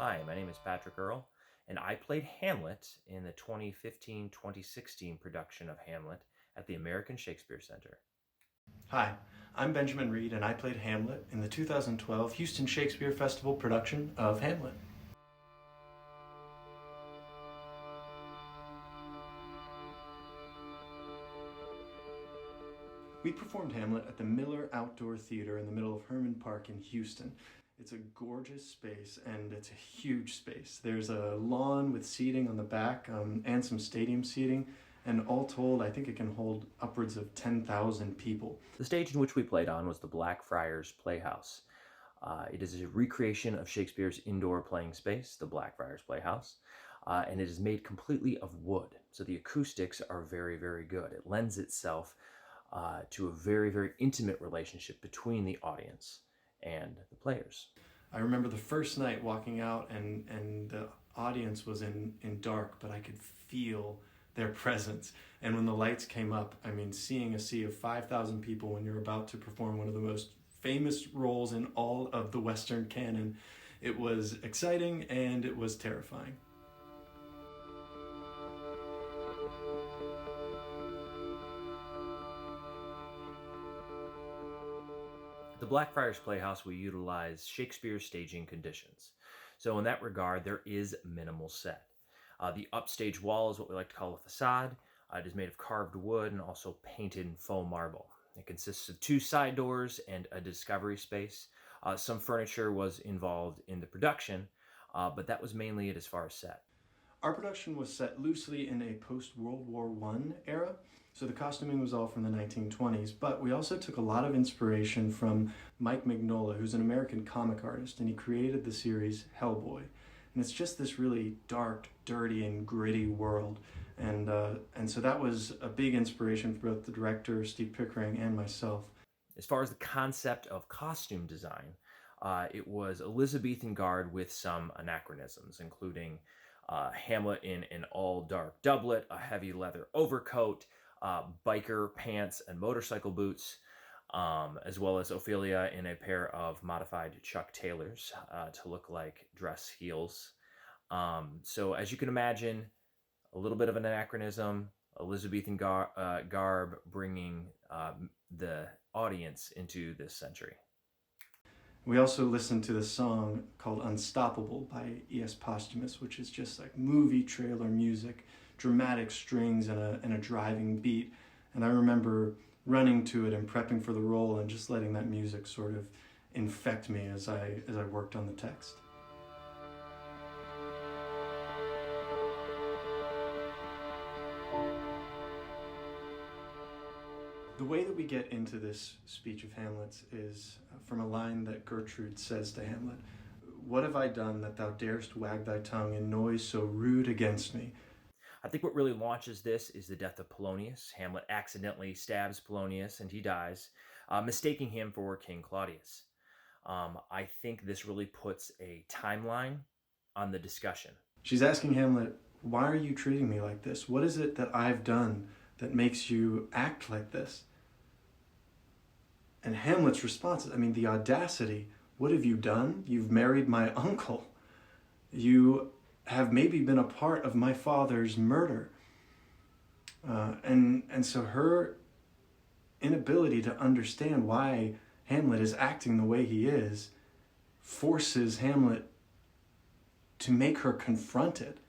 Hi, my name is Patrick Earl, and I played Hamlet in the 2015-2016 production of Hamlet at the American Shakespeare Center. Hi, I'm Benjamin Reed, and I played Hamlet in the 2012 Houston Shakespeare Festival production of Hamlet. We performed Hamlet at the Miller Outdoor Theater in the middle of Herman Park in Houston. It's a gorgeous space, and it's a huge space. There's a lawn with seating on the back and some stadium seating, and all told, I think it can hold upwards of 10,000 people. The stage in which we played on was the Blackfriars Playhouse. It is a recreation of Shakespeare's indoor playing space, the Blackfriars Playhouse, and it is made completely of wood, so the acoustics are very, very good. It lends itself to a very, very intimate relationship between the audience and the players. I remember the first night walking out and the audience was in dark, but I could feel their presence. And when the lights came up, I mean, seeing a sea of 5,000 people when you're about to perform one of the most famous roles in all of the Western canon, it was exciting and it was terrifying. At the Blackfriars Playhouse, we utilize Shakespeare's staging conditions. So in that regard, there is minimal set. The upstage wall is what we like to call a facade. It is made of carved wood and also painted in faux marble. It consists of 2 side doors and a discovery space. Some furniture was involved in the production, but that was mainly it as far as set. Our production was set loosely in a post-World War I era, so the costuming was all from the 1920s, but we also took a lot of inspiration from Mike Mignola, who's an American comic artist, and he created the series Hellboy. And it's just this really dark, dirty, and gritty world. And so that was a big inspiration for both the director, Steve Pickering, and myself. As far as the concept of costume design, it was Elizabethan garb with some anachronisms, including Hamlet in an all-dark doublet, a heavy leather overcoat, biker pants and motorcycle boots, as well as Ophelia in a pair of modified Chuck Taylors to look like dress heels. So as you can imagine, a little bit of an anachronism, Elizabethan garb bringing the audience into this century. We also listened to the song called Unstoppable by E.S. Posthumous, which is just like movie trailer music, dramatic strings and a driving beat. And I remember running to it and prepping for the role and just letting that music sort of infect me as I worked on the text. The way that we get into this speech of Hamlet's is from a line that Gertrude says to Hamlet, "What have I done that thou darest wag thy tongue in noise so rude against me?" I think what really launches this is the death of Polonius. Hamlet accidentally stabs Polonius and he dies, mistaking him for King Claudius. I think this really puts a timeline on the discussion. She's asking Hamlet, "Why are you treating me like this? What is it that I've done that makes you act like this?" And Hamlet's response is, I mean, the audacity. What have you done? You've married my uncle. You have maybe been a part of my father's murder. And so her inability to understand why Hamlet is acting the way he is forces Hamlet to make her confront it,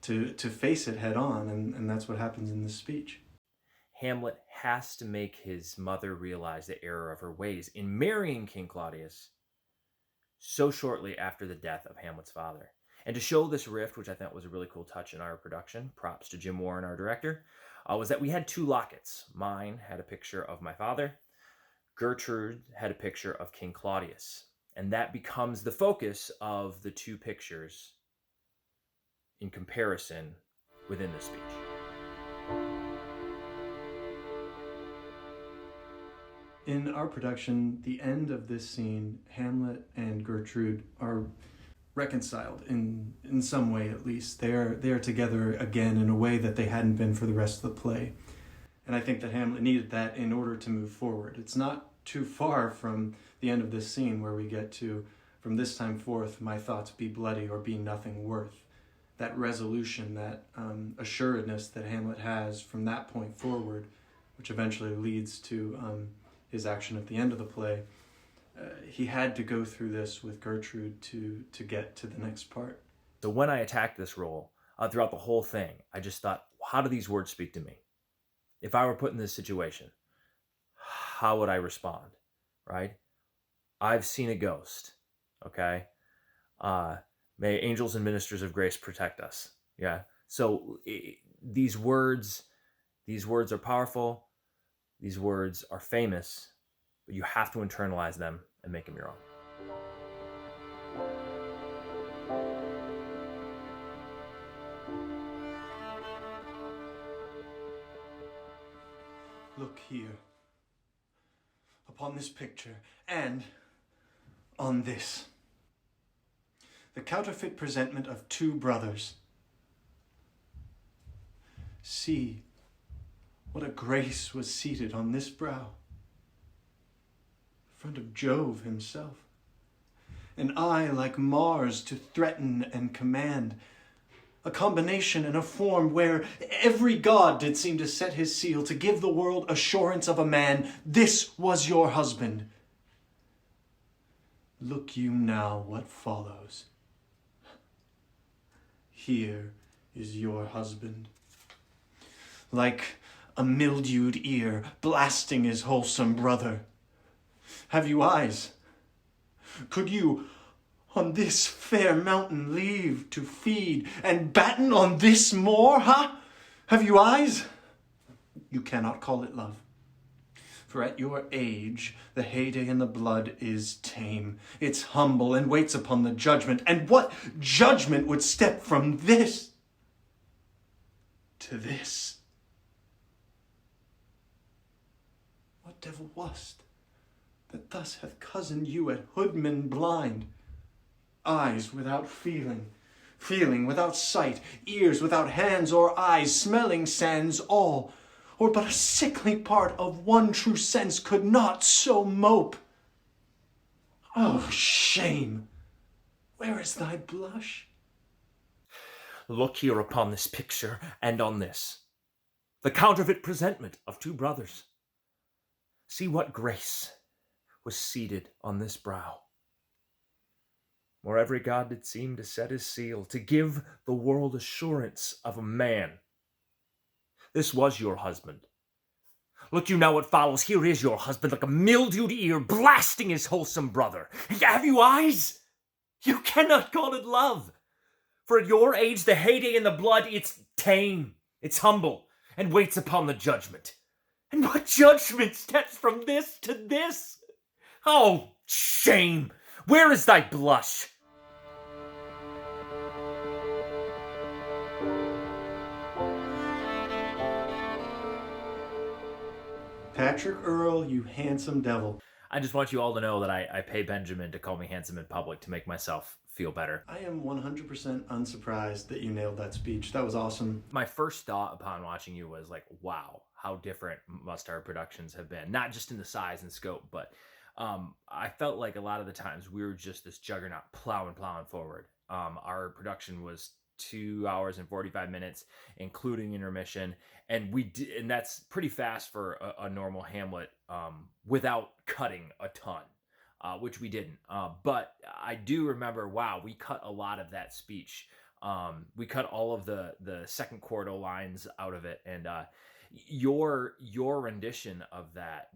to face it head on, and that's what happens in this speech. Hamlet has to make his mother realize the error of her ways in marrying King Claudius so shortly after the death of Hamlet's father. And to show this rift, which I thought was a really cool touch in our production, props to Jim Warren, our director, was that we had 2 lockets. Mine had a picture of my father. Gertrude had a picture of King Claudius. And that becomes the focus of the 2 pictures in comparison within the speech. In our production, the end of this scene, Hamlet and Gertrude are reconciled in some way, at least. They are together again in a way that they hadn't been for the rest of the play. And I think that Hamlet needed that in order to move forward. It's not too far from the end of this scene where we get to From this time forth, my thoughts be bloody or be nothing worth. That resolution, that assuredness that Hamlet has from that point forward, which eventually leads to his action at the end of the play, he had to go through this with Gertrude to get to the next part. So when I attacked this role, throughout the whole thing, I just thought, how do these words speak to me? If I were put in this situation, how would I respond, right? I've seen a ghost, okay? May angels and ministers of grace protect us, yeah? So these words are powerful, these words are famous, but you have to internalize them and make them your own. Look here, upon this picture, and on this. The counterfeit presentment of two brothers. See what a grace was seated on this brow, in front of Jove himself. An eye like Mars to threaten and command, a combination and a form where every god did seem to set his seal to give the world assurance of a man. This was your husband. Look you now what follows. Here is your husband. Like a mildewed ear blasting his wholesome brother. Have you eyes? Could you on this fair mountain leave to feed, and batten on this moor, huh? Have you eyes? You cannot call it love. For at your age, the heyday in the blood is tame. It's humble and waits upon the judgment. And what judgment would step from this to this? What devil wast that thus hath cozened you at hoodman blind? Eyes without feeling, feeling without sight, ears without hands or eyes, smelling sans all, or but a sickly part of one true sense could not so mope. Oh, shame! Where is thy blush? Look here upon this picture and on this, the counterfeit presentment of two brothers. See what grace was seated on this brow, where every god did seem to set his seal, to give the world assurance of a man. This was your husband. Look you now what follows. Here is your husband, like a mildewed ear, blasting his wholesome brother. Have you eyes? You cannot call it love. For at your age, the heyday in the blood, it's tame, it's humble, and waits upon the judgment. And what judgment steps from this to this? Oh, shame! Where is thy blush? Patrick Earl, you handsome devil. I just want you all to know that I pay Benjamin to call me handsome in public to make myself feel better. I am 100% unsurprised that you nailed that speech. That was awesome. My first thought upon watching you was like, wow, how different must our productions have been. Not just in the size and scope, but I felt like a lot of the times we were just this juggernaut plowing forward. Our production was 2 hours and 45 minutes, including intermission. And and that's pretty fast for a normal Hamlet without cutting a ton, which we didn't. But I do remember, wow, we cut a lot of that speech. We cut all of the second quarto lines out of it, and your rendition of that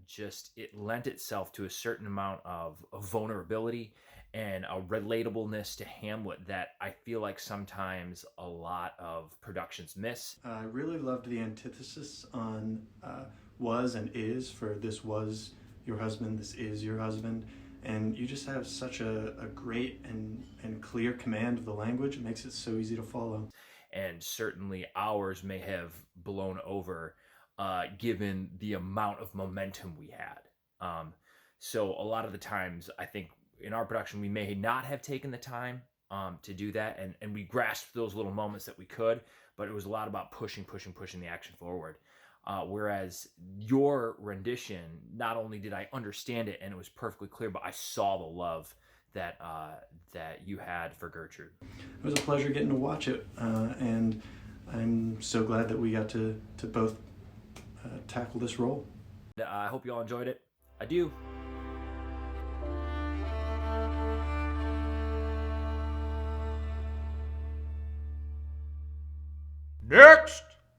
it lent itself to a certain amount of vulnerability and a relatableness to Hamlet that I feel like sometimes a lot of productions miss. I really loved the antithesis on was and is, for this was your husband, this is your husband. And you just have such a great and clear command of the language. It makes it so easy to follow. And certainly ours may have blown over given the amount of momentum we had. So a lot of the times, I think in our production, we may not have taken the time to do that. And we grasped those little moments that we could, but it was a lot about pushing the action forward. Whereas your rendition, not only did I understand it and it was perfectly clear, but I saw the love that you had for Gertrude. It was a pleasure getting to watch it, and I'm so glad that we got to both tackle this role. I hope you all enjoyed it. Adieu. Next!